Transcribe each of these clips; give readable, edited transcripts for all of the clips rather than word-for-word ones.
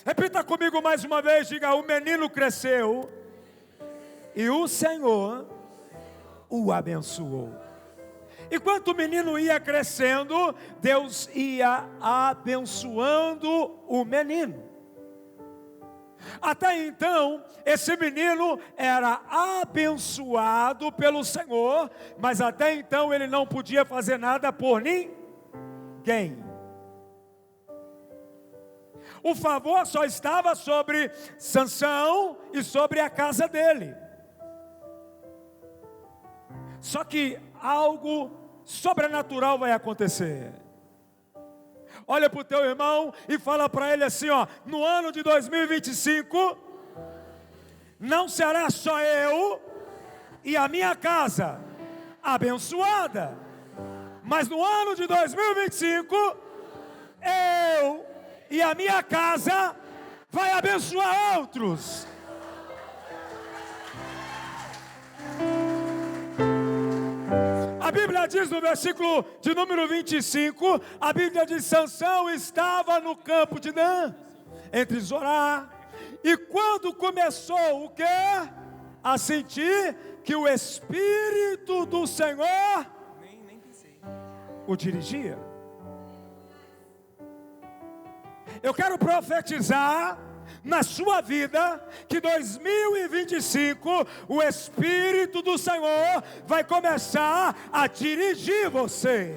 Repita comigo mais uma vez, diga: o menino cresceu e o Senhor o abençoou. Enquanto o menino ia crescendo, Deus ia abençoando o menino. Até então, esse menino era abençoado pelo Senhor, mas até então ele não podia fazer nada por ninguém. O favor só estava sobre Sansão e sobre a casa dele. Só que algo sobrenatural vai acontecer. Olha para o teu irmão e fala para ele assim, ó: no ano de 2025, não será só eu e a minha casa abençoada, mas no ano de 2025, eu e a minha casa vai abençoar outros. A Bíblia diz no versículo de número 25, a Bíblia diz: Sansão estava no campo de Dan, entre Zorá, e quando começou o quê? A sentir que o Espírito do Senhor o dirigia. Eu quero profetizar na sua vida que 2025 o Espírito do Senhor vai começar a dirigir você.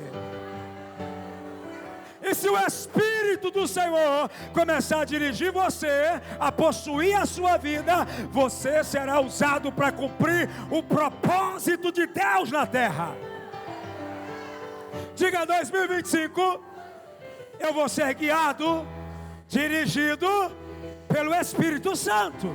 E se o Espírito do Senhor começar a dirigir você, a possuir a sua vida, você será usado para cumprir o propósito de Deus na terra. Diga: 2025 eu vou ser guiado, dirigido pelo Espírito Santo.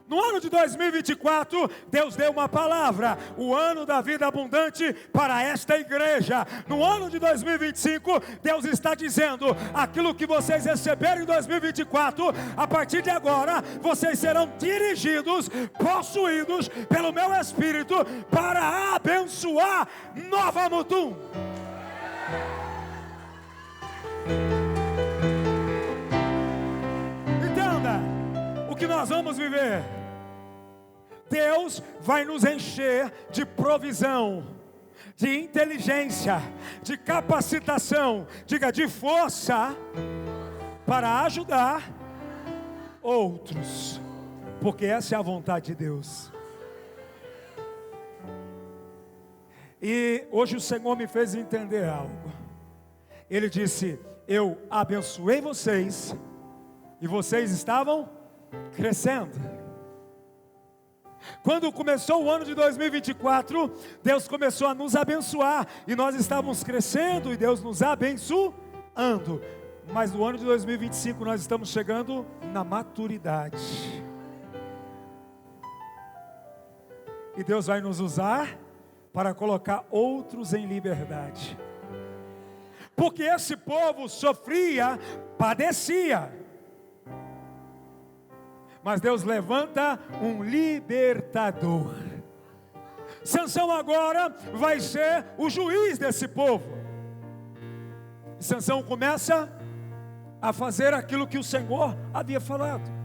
No ano de 2024, Deus deu uma palavra, o ano da vida abundante para esta igreja. No ano de 2025, Deus está dizendo: aquilo que vocês receberam em 2024, a partir de agora, vocês serão dirigidos, possuídos pelo meu Espírito para abençoar Nova Mutum. Entenda o que nós vamos viver. Deus vai nos encher de provisão, de inteligência, de capacitação, diga, de força, para ajudar outros, porque essa é a vontade de Deus. E hoje o Senhor me fez entender algo. Ele disse: eu abençoei vocês e vocês estavam crescendo. Quando começou o ano de 2024, Deus começou a nos abençoar e nós estávamos crescendo e Deus nos abençoando. Mas no ano de 2025 nós estamos chegando na maturidade. E Deus vai nos usar para colocar outros em liberdade. Porque esse povo sofria, padecia. Mas Deus levanta um libertador. Sansão agora vai ser o juiz desse povo. E Sansão começa a fazer aquilo que o Senhor havia falado.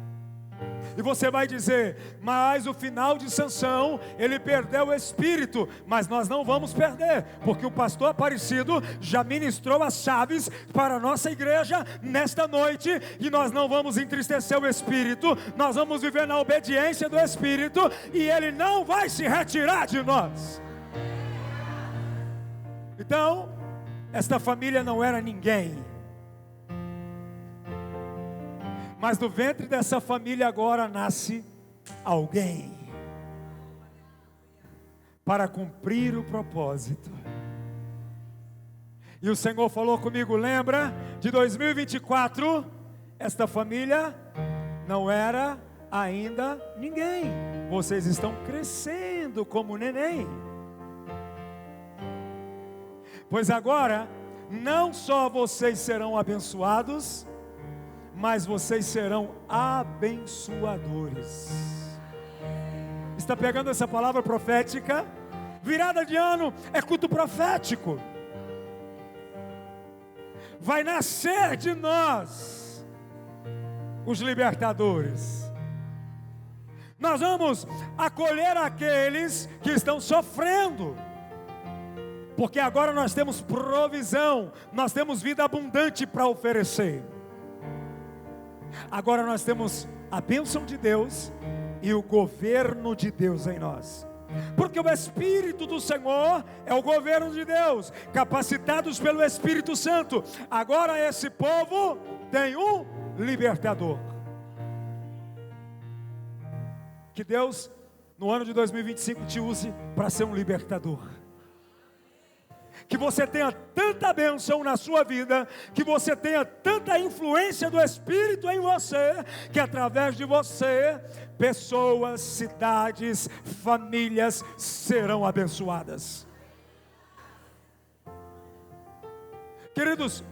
E você vai dizer: mas o final de Sansão, ele perdeu o espírito. Mas nós não vamos perder, porque o pastor Aparecido já ministrou as chaves para a nossa igreja nesta noite. E nós não vamos entristecer o espírito, nós vamos viver na obediência do Espírito, e ele não vai se retirar de nós. Então, esta família não era ninguém, mas do ventre dessa família agora nasce alguém para cumprir o propósito. E o Senhor falou comigo: lembra, de 2024, esta família não era ainda ninguém. Vocês estão crescendo como neném. Pois agora, não só vocês serão abençoados, mas vocês serão abençoadores. Está pegando essa palavra profética? Virada de ano é culto profético. vai nascer de nós os libertadores. Nós vamos acolher aqueles que estão sofrendo, porque agora nós temos provisão, nós temos vida abundante para oferecer. Agora nós temos a bênção de Deus e o governo de Deus em nós, porque o Espírito do Senhor é o governo de Deus, capacitados pelo Espírito Santo. Agora esse povo tem um libertador. Que Deus, no ano de 2025, te use para ser um libertador. Que você tenha tanta bênção na sua vida, que você tenha tanta influência do Espírito em você, que através de você, pessoas, cidades, famílias serão abençoadas. Queridos,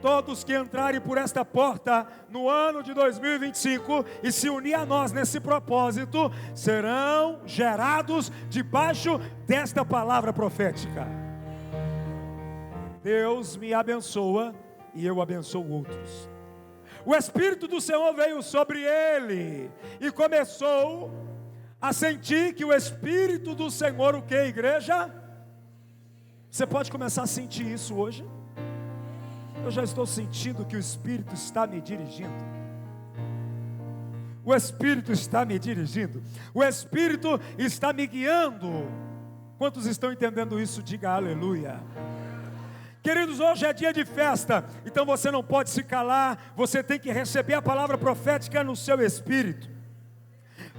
todos que entrarem por esta porta no ano de 2025 e se unir a nós nesse propósito, serão gerados debaixo desta palavra profética. Deus me abençoa e eu abençoo outros. O Espírito do Senhor veio sobre ele e começou a sentir que o Espírito do Senhor, o que, igreja? Você pode começar a sentir isso hoje? Eu já estou sentindo que o Espírito está me dirigindo. O Espírito está me dirigindo. O Espírito está me guiando. Quantos estão entendendo isso? Diga aleluia. Queridos, hoje é dia de festa, então você não pode se calar, você tem que receber a palavra profética no seu espírito.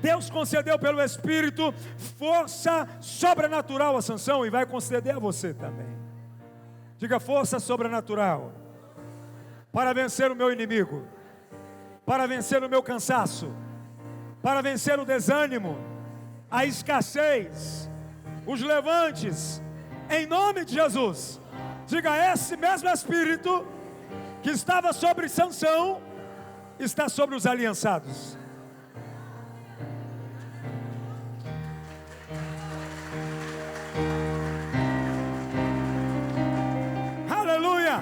Deus concedeu pelo Espírito força sobrenatural a Sansão e vai conceder a você também. Diga força sobrenatural para vencer o meu inimigo, para vencer o meu cansaço, para vencer o desânimo, a escassez, os levantes, em nome de Jesus. Diga, esse mesmo Espírito que estava sobre Sansão está sobre os aliançados. Aleluia!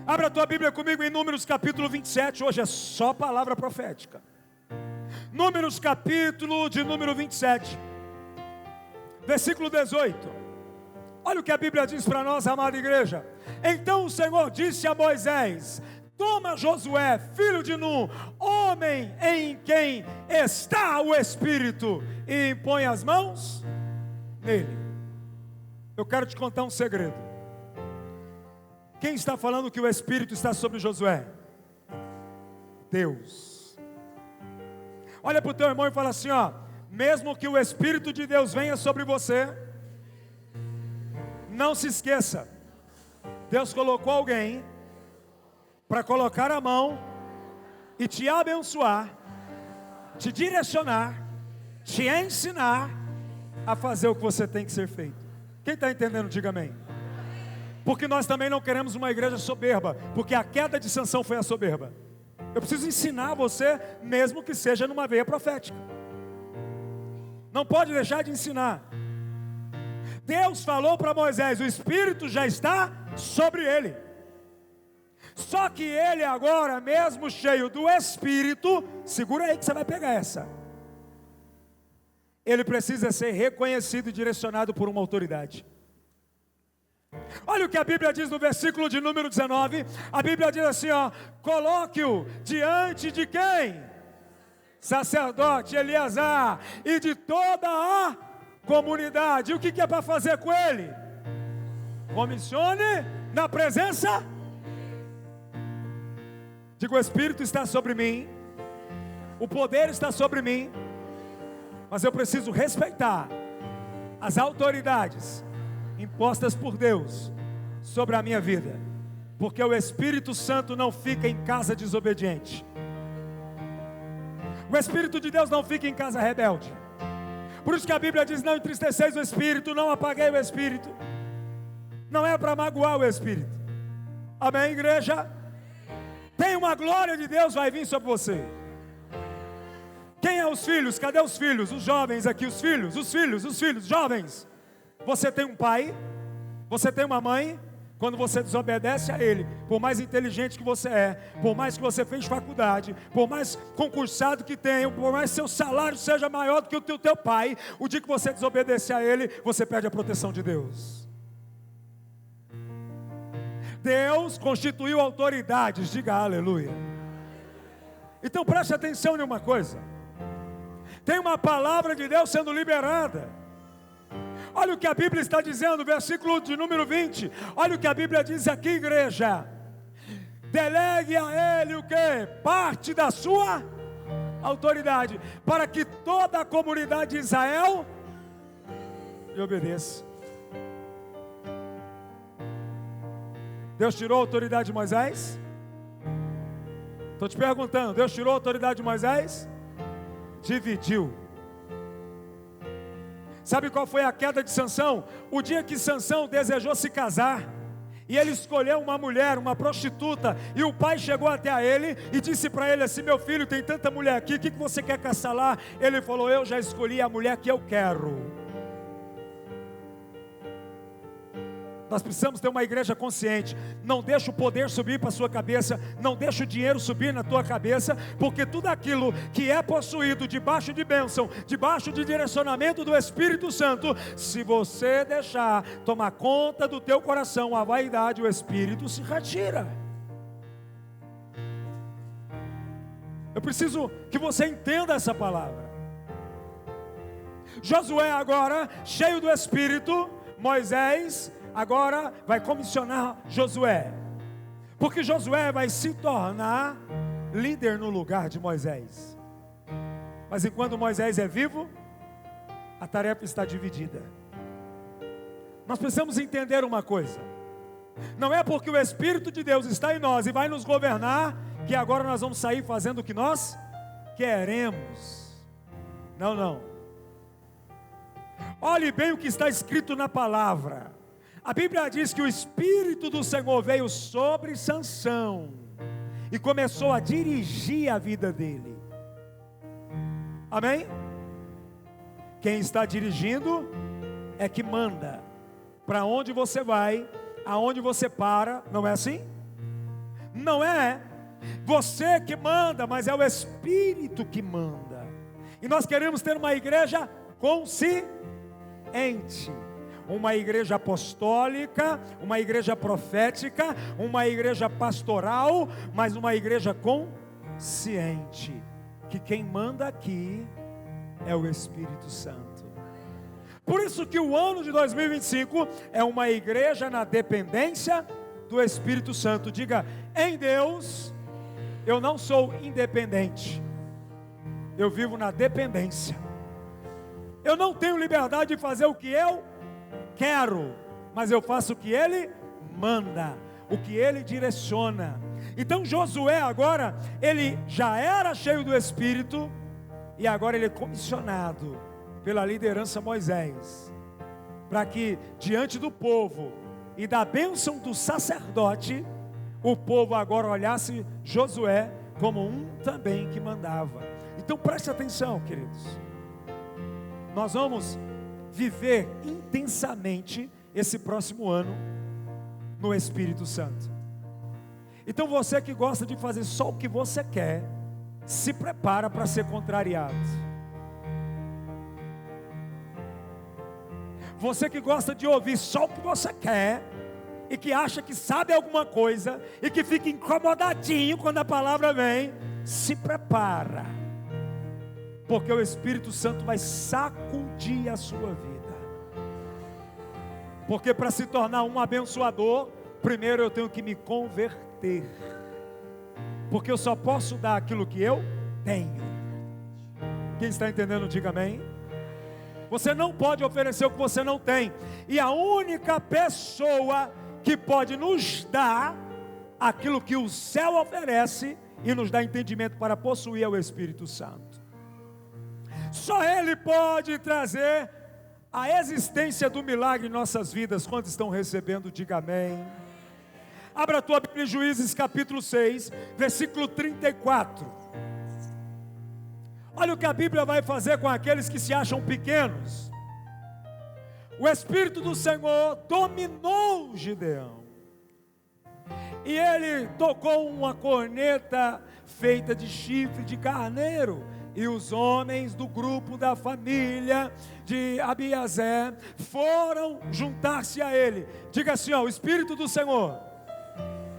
Abra a tua Bíblia comigo em Números capítulo 27. Hoje é só palavra profética. Números capítulo de número 27, versículo 18. Olha o que a Bíblia diz para nós, amada igreja. Então o Senhor disse a Moisés: toma Josué, filho de Nun, homem em quem está o Espírito, e impõe as mãos nele. Eu quero te contar um segredo. Quem está falando que o Espírito está sobre Josué? Deus. Olha para o teu irmão e fala assim, ó: mesmo que o Espírito de Deus venha sobre você, não se esqueça, Deus colocou alguém para colocar a mão e te abençoar, te direcionar, te ensinar a fazer o que você tem que ser feito. Quem está entendendo, diga amém. Porque nós também não queremos uma igreja soberba, porque a queda de Sansão foi a soberba. Eu preciso ensinar você, mesmo que seja numa veia profética. Não pode deixar de ensinar. Deus falou para Moisés: o Espírito já está sobre ele. Só que ele agora, mesmo cheio do Espírito, segura aí que você vai pegar essa. Ele precisa ser reconhecido e direcionado por uma autoridade. Olha o que a Bíblia diz no versículo de número 19. A Bíblia diz assim, ó: coloque-o diante de quem? Sacerdote Eleazar e de toda a comunidade. E o que é para fazer com ele? Comissione na presença. Diga: o Espírito está sobre mim, o poder está sobre mim, mas eu preciso respeitar as autoridades impostas por Deus sobre a minha vida, porque o Espírito Santo não fica em casa desobediente. O Espírito de Deus não fica em casa rebelde. Por isso que a Bíblia diz: não entristeceis o Espírito, não apaguei o Espírito. Não é para magoar o Espírito. Amém, igreja? Tem uma glória de Deus vai vir sobre você. Quem é os filhos? Cadê os filhos? Os jovens aqui, os filhos, jovens. Você tem um pai, você tem uma mãe, Quando você desobedece a Ele, por mais inteligente que você é, por mais que você fez faculdade, por mais concursado que tenha, por mais que seu salário seja maior do que o teu pai, o dia que você desobedecer a Ele, você perde a proteção de Deus. Deus constituiu autoridades, diga aleluia. Então preste atenção em uma coisa, tem uma palavra de Deus sendo liberada. Olha o que a Bíblia está dizendo, versículo de número 20. Olha o que a Bíblia diz aqui, igreja. Delegue a Ele o quê? Parte da sua autoridade, para que toda a comunidade de Israel lhe obedeça. Deus tirou a autoridade de Moisés? Estou te perguntando, Deus tirou a autoridade de Moisés? Dividiu. Sabe qual foi a queda de Sansão? O dia que Sansão desejou se casar, e ele escolheu uma mulher, uma prostituta, e o pai chegou até a ele e disse para ele assim: meu filho, tem tanta mulher aqui, o que você quer caçar lá? Ele falou: eu já escolhi a mulher que eu quero. Nós precisamos ter uma igreja consciente. Não deixa o poder subir para a sua cabeça, não deixa o dinheiro subir na tua cabeça, porque tudo aquilo que é possuído debaixo de bênção, debaixo de direcionamento do Espírito Santo, se você deixar tomar conta do teu coração, a vaidade, o Espírito se retira. Eu preciso que você entenda essa palavra. Josué agora, cheio do Espírito, Moisés agora vai comissionar Josué, porque Josué vai se tornar líder no lugar de Moisés. Mas enquanto Moisés é vivo, a tarefa está dividida. Nós precisamos entender uma coisa: não é porque o Espírito de Deus está em nós e vai nos governar, que agora nós vamos sair fazendo o que nós queremos. Não, não. Olhe bem o que está escrito na palavra. A Bíblia diz que o Espírito do Senhor veio sobre Sansão e começou a dirigir a vida dele. Amém? Quem está dirigindo é que manda. Para onde você vai, aonde você para, não é assim? Não é você que manda, mas é o Espírito que manda. E nós queremos ter uma igreja consciente, uma igreja apostólica, uma igreja profética, uma igreja pastoral, mas uma igreja consciente, que quem manda aqui é o Espírito Santo. Por isso que o ano de 2025 é uma igreja na dependência do Espírito Santo. Diga: em Deus eu não sou independente, eu vivo na dependência. Eu não tenho liberdade de fazer o que eu quero, mas eu faço o que Ele manda, o que Ele direciona. Então Josué agora, ele já era cheio do Espírito, e agora ele é comissionado pela liderança Moisés, para que diante do povo e da bênção do sacerdote, o povo agora olhasse Josué como um também que mandava. Então preste atenção, queridos, nós vamos viver intensamente esse próximo ano no Espírito Santo. Então você que gosta de fazer só o que você quer, se prepara para ser contrariado. Você que gosta de ouvir só o que você quer, e que acha que sabe alguma coisa, e que fica incomodadinho quando a palavra vem, se prepara, porque o Espírito Santo vai sacudir a sua vida. Porque para se tornar um abençoador, primeiro eu tenho que me converter, porque eu só posso dar aquilo que eu tenho. Quem está entendendo, diga amém. Você não pode oferecer o que você não tem, e a única pessoa que pode nos dar aquilo que o céu oferece e nos dá entendimento para possuir é o Espírito Santo. Só Ele pode trazer a existência do milagre em nossas vidas. Quantos estão recebendo, diga amém. Abra a tua Bíblia em Juízes capítulo 6, versículo 34. Olha o que a Bíblia vai fazer com aqueles que se acham pequenos. O Espírito do Senhor dominou Gideão. e ele tocou uma corneta feita de chifre de carneiro, e os homens do grupo da família de Abiezer foram juntar-se a ele. Diga assim, ó, o Espírito do Senhor,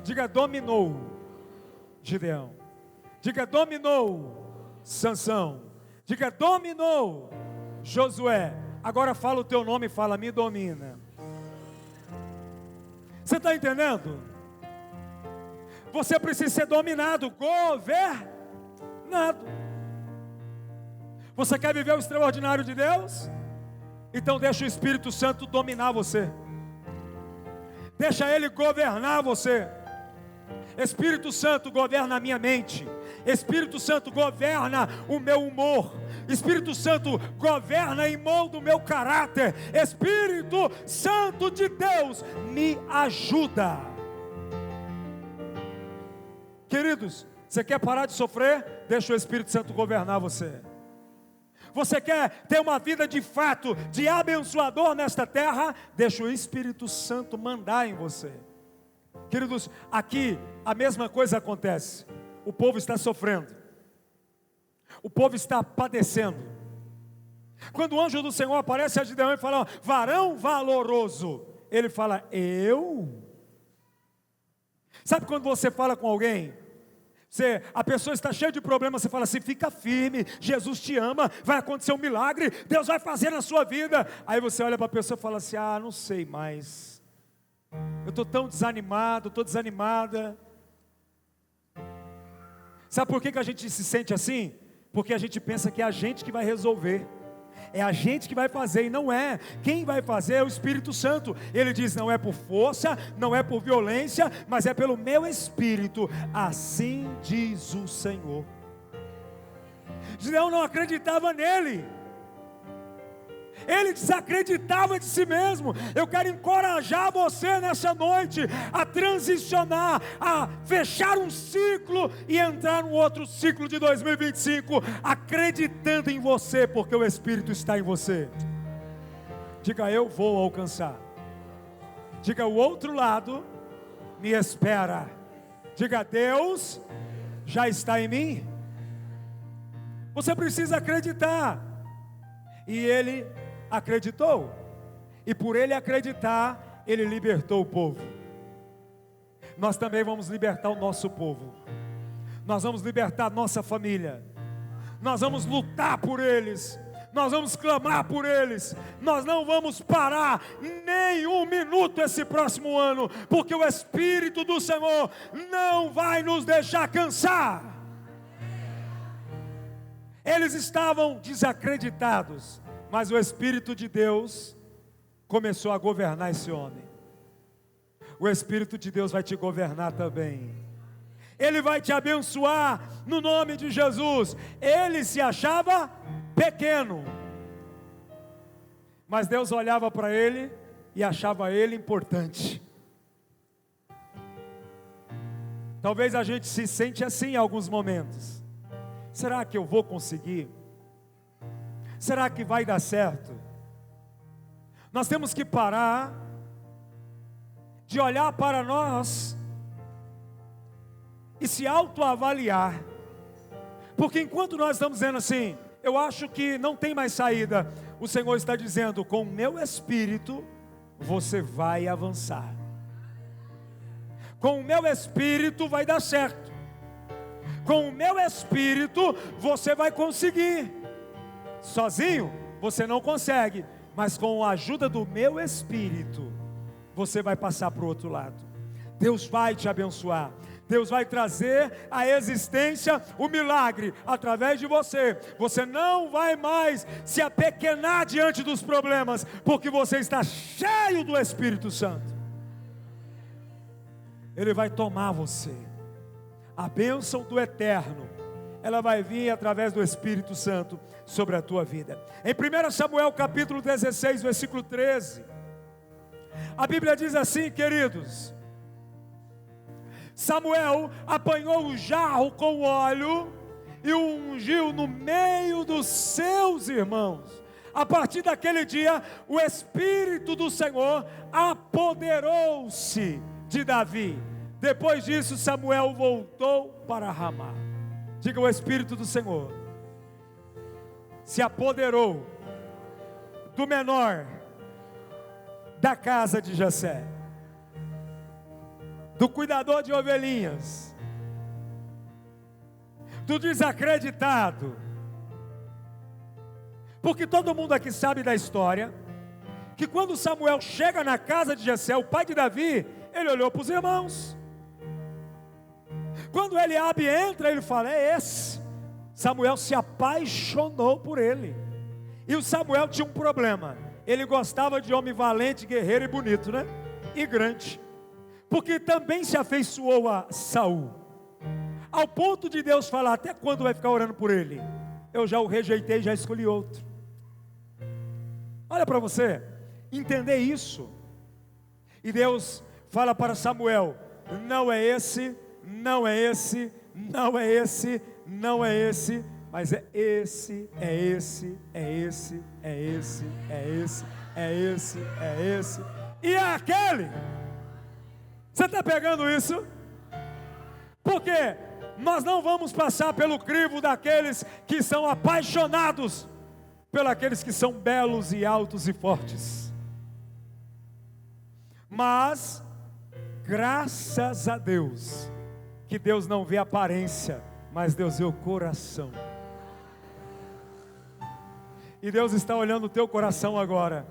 diga, dominou Gideão, diga, dominou Sansão, diga, dominou Josué. Agora fala o teu nome e fala, me domina. Você está entendendo? Você precisa ser dominado, governado. Você quer viver o extraordinário de Deus? Então deixa o Espírito Santo dominar você. Deixa Ele governar você. Espírito Santo governa a minha mente. Espírito Santo governa o meu humor. Espírito Santo governa e molda o meu caráter. Espírito Santo de Deus me ajuda. Queridos, você quer parar de sofrer? Deixa o Espírito Santo governar você. Você quer ter uma vida de fato, de abençoador nesta terra? Deixa o Espírito Santo mandar em você. Queridos, aqui a mesma coisa acontece. O povo está sofrendo. O povo está padecendo. Quando o anjo do Senhor aparece a Gideão e fala, varão valoroso, ele fala, eu? Sabe quando você fala com alguém, a pessoa está cheia de problemas, você fala assim, fica firme, Jesus te ama, vai acontecer um milagre, Deus vai fazer na sua vida. Aí você olha para a pessoa e fala assim, não sei mais, eu estou tão desanimado, estou desanimada. Sabe por que a gente se sente assim? Porque a gente pensa que é a gente que vai resolver, é a gente que vai fazer, e não é. Quem vai fazer é o Espírito Santo. Ele diz, não é por força, não é por violência, mas é pelo meu Espírito, assim diz o Senhor. Gideão não acreditava nele, ele desacreditava de si mesmo. Eu quero encorajar você nessa noite a transicionar, a fechar um ciclo e entrar num outro ciclo de 2025, acreditando em você, porque o Espírito está em você. Diga, eu vou alcançar. Diga, o outro lado me espera. Diga, Deus já está em mim. Você precisa acreditar. E ele acreditou, e por ele acreditar, ele libertou o povo. Nós também vamos libertar o nosso povo, nós vamos libertar a nossa família, nós vamos lutar por eles, nós vamos clamar por eles, nós não vamos parar nem um minuto esse próximo ano, porque o Espírito do Senhor não vai nos deixar cansar. Eles estavam desacreditados, mas o Espírito de Deus começou a governar esse homem. O Espírito de Deus vai te governar também. Ele vai te abençoar no nome de Jesus. Ele se achava pequeno, mas Deus olhava para ele e achava ele importante. Talvez a gente se sente assim em alguns momentos. Será que eu vou conseguir? Será que vai dar certo? Nós temos que parar de olhar para nós e se autoavaliar, porque enquanto nós estamos dizendo assim, eu acho que não tem mais saída, o Senhor está dizendo, com o meu Espírito você vai avançar, com o meu Espírito vai dar certo, com o meu Espírito você vai conseguir. Sozinho você não consegue, mas com a ajuda do meu Espírito você vai passar para o outro lado. Deus vai te abençoar, Deus vai trazer à existência o milagre através de você. Você não vai mais se apequenar diante dos problemas, porque você está cheio do Espírito Santo. Ele vai tomar você. A bênção do eterno, ela vai vir através do Espírito Santo sobre a tua vida. Em 1 Samuel capítulo 16, versículo 13, a Bíblia diz assim, queridos: Samuel apanhou o jarro com óleo e o ungiu no meio dos seus irmãos. A partir daquele dia, o Espírito do Senhor apoderou-se de Davi. Depois disso, Samuel voltou para Ramá. Diga: o Espírito do Senhor se apoderou do menor da casa de Jessé, do cuidador de ovelhinhas, do desacreditado. Porque todo mundo aqui sabe da história, que quando Samuel chega na casa de Jessé, o pai de Davi, ele olhou para os irmãos. Quando Eliabe entra, ele fala: é esse. Samuel se apaixonou por ele. E o Samuel tinha um problema: ele gostava de homem valente, guerreiro e bonito, né? E grande. Porque também se afeiçoou a Saul, ao ponto de Deus falar: até quando vai ficar orando por ele? Eu já o rejeitei, já escolhi outro. Olha para você entender isso. E Deus fala para Samuel: não é esse, não é esse, não é esse, não é esse, mas é esse, é esse, é esse, é esse, é esse, é esse, é esse, e é aquele. Você está pegando isso? Porque nós não vamos passar pelo crivo daqueles que são apaixonados pelos que são belos e altos e fortes. Mas graças a Deus, que Deus não vê a aparência, mas Deus vê o coração. E Deus está olhando o teu coração agora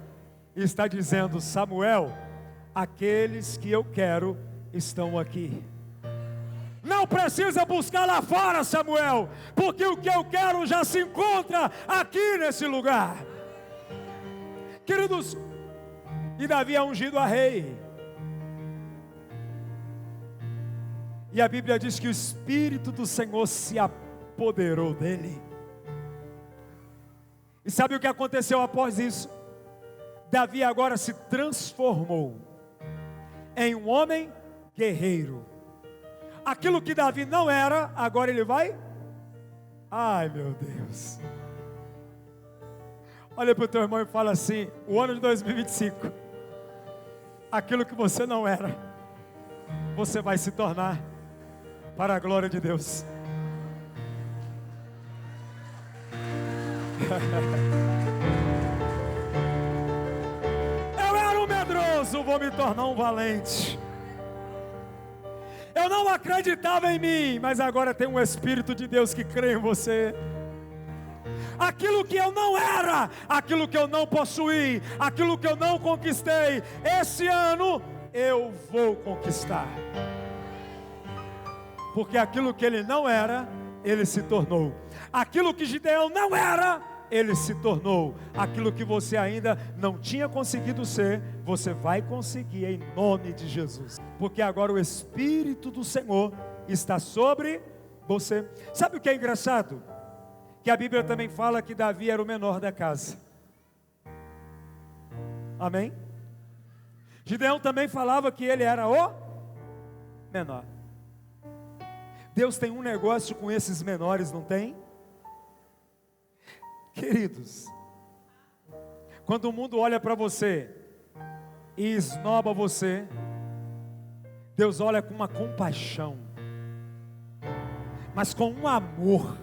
e está dizendo: Samuel, aqueles que eu quero estão aqui. Não precisa buscar lá fora, Samuel, porque o que eu quero já se encontra aqui nesse lugar. Queridos, e Davi é ungido a rei. E a Bíblia diz que o Espírito do Senhor se apoderou dele. E sabe o que aconteceu após isso? Davi agora se transformou em um homem guerreiro. Aquilo que Davi não era, agora ele vai. Ai, meu Deus. Olha para o teu irmão e fala assim: o ano de 2025, aquilo que você não era, você vai se tornar, para a glória de Deus. Eu era um medroso, vou me tornar um valente. Eu não acreditava em mim, mas agora tem um Espírito de Deus que crê em você. Aquilo que eu não era, aquilo que eu não possuí, aquilo que eu não conquistei, esse ano eu vou conquistar. Porque aquilo que ele não era, ele se tornou. Aquilo que Gideão não era, ele se tornou. Aquilo que você ainda não tinha conseguido ser, você vai conseguir em nome de Jesus. Porque agora o Espírito do Senhor está sobre você. Sabe o que é engraçado? Que a Bíblia também fala que Davi era o menor da casa. Amém? Gideão também falava que ele era o menor. Deus tem um negócio com esses menores, não tem? Queridos, quando o mundo olha para você e esnoba você, Deus olha com uma compaixão, mas com um amor,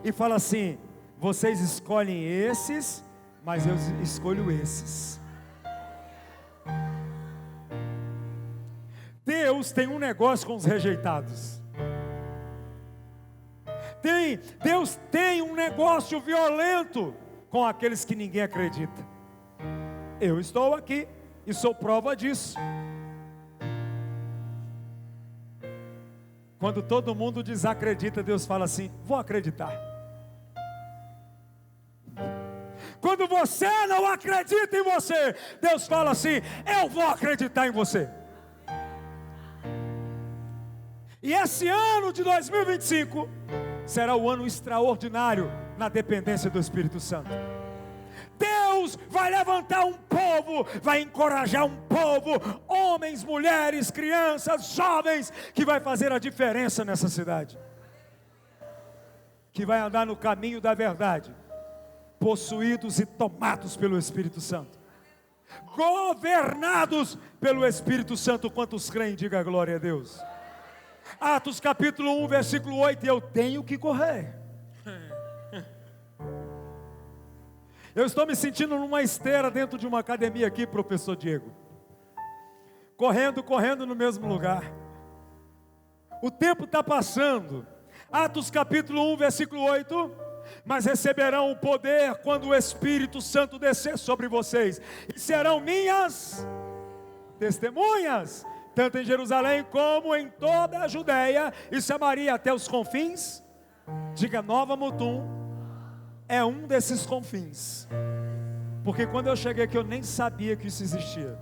e fala assim: vocês escolhem esses, mas eu escolho esses. Deus tem um negócio com os rejeitados. Deus tem um negócio violento com aqueles que ninguém acredita. Eu estou aqui e sou prova disso. Quando todo mundo desacredita, Deus fala assim: vou acreditar. Quando você não acredita em você, Deus fala assim: eu vou acreditar em você. E esse ano de 2025 será o ano extraordinário na dependência do Espírito Santo. Deus vai levantar um povo, vai encorajar um povo, homens, mulheres, crianças, jovens, que vai fazer a diferença nessa cidade, que vai andar no caminho da verdade, possuídos e tomados pelo Espírito Santo. governados pelo Espírito Santo. Quantos creem, diga glória a Deus. Atos capítulo 1, versículo 8, eu tenho que correr. Eu estou me sentindo numa esteira dentro de uma academia aqui, professor Diego. Correndo no mesmo lugar. O tempo está passando. Atos capítulo 1, versículo 8. Mas receberão o poder quando o Espírito Santo descer sobre vocês. E serão minhas testemunhas, tanto em Jerusalém como em toda a Judéia e Samaria até os confins. Diga, Nova Mutum é um desses confins. Porque quando eu cheguei aqui eu nem sabia que isso existia.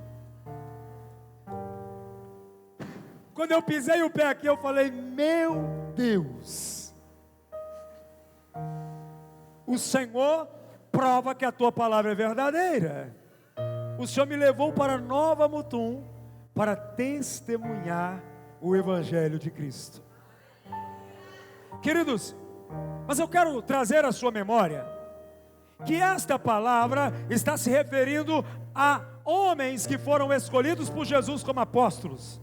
Quando eu pisei o pé aqui eu falei, meu Deus, o Senhor prova que a tua palavra é verdadeira. O Senhor me levou para Nova Mutum para testemunhar o Evangelho de Cristo. Queridos, mas eu quero trazer à sua memória que esta palavra está se referindo a homens que foram escolhidos por Jesus como apóstolos.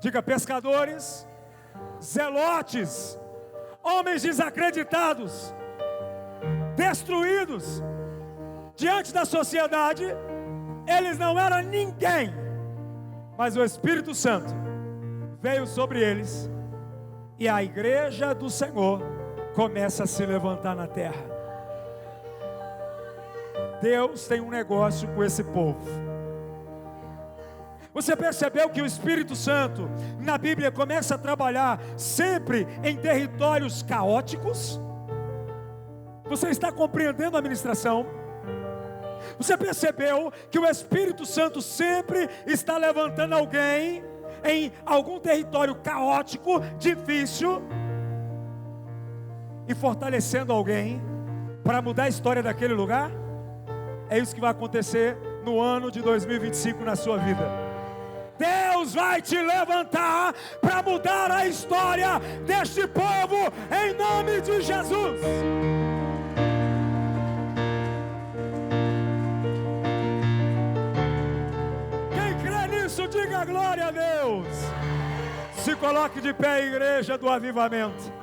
Diga, pescadores, zelotes, homens desacreditados, destruídos diante da sociedade. Eles não eram ninguém, mas o Espírito Santo veio sobre eles e a igreja do Senhor começa a se levantar na terra. Deus tem um negócio com esse povo. Você percebeu que o Espírito Santo na Bíblia começa a trabalhar sempre em territórios caóticos? Você está compreendendo a ministração? Você percebeu que o Espírito Santo sempre está levantando alguém em algum território caótico, difícil, e fortalecendo alguém para mudar a história daquele lugar? É isso que vai acontecer no ano de 2025 na sua vida. Deus vai te levantar para mudar a história deste povo, em nome de Jesus. Quem crê nisso, diga glória a Deus. Se coloque de pé, igreja do avivamento.